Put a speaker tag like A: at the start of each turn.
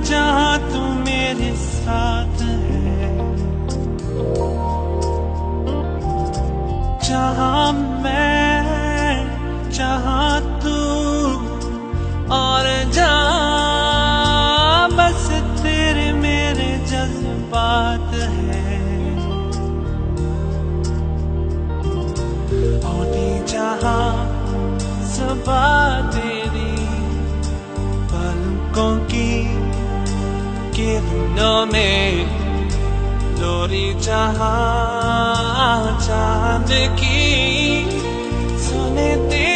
A: जहाँ तू मेरे साथ है, जहाँ मैं जहाँ तू और जहाँ बस तेरे मेरे जज्बात है। होती जहाँ सबा तेरी पलकों की किरणों में, लोरी जहाँ चांद की सुने तेरी